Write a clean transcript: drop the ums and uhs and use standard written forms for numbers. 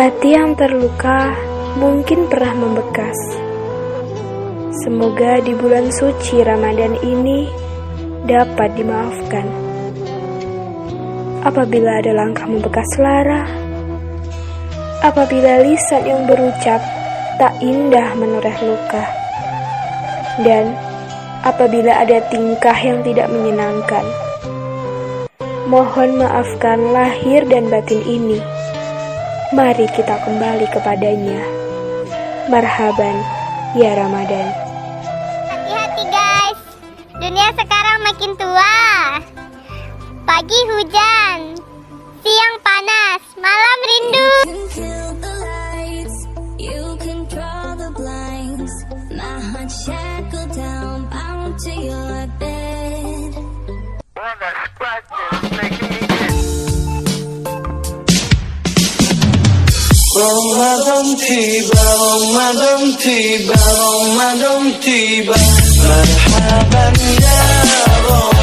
Hati yang terluka mungkin pernah membekas. Semoga di bulan suci Ramadan ini dapat dimaafkan. Apabila ada langkahmu bekas lara, apabila lisan yang berucap tak indah menoreh luka, dan apabila ada tingkah yang tidak menyenangkan, mohon maafkan lahir dan batin ini. Mari kita kembali kepadanya. Marhaban ya Ramadan. Hati-hati guys, dunia sekarang makin tua. Pagi hujan, siang panas, malam rindu. Ramadan tiba, Ramadan tiba, Ramadan tiba. Marhaban ya Ramadan.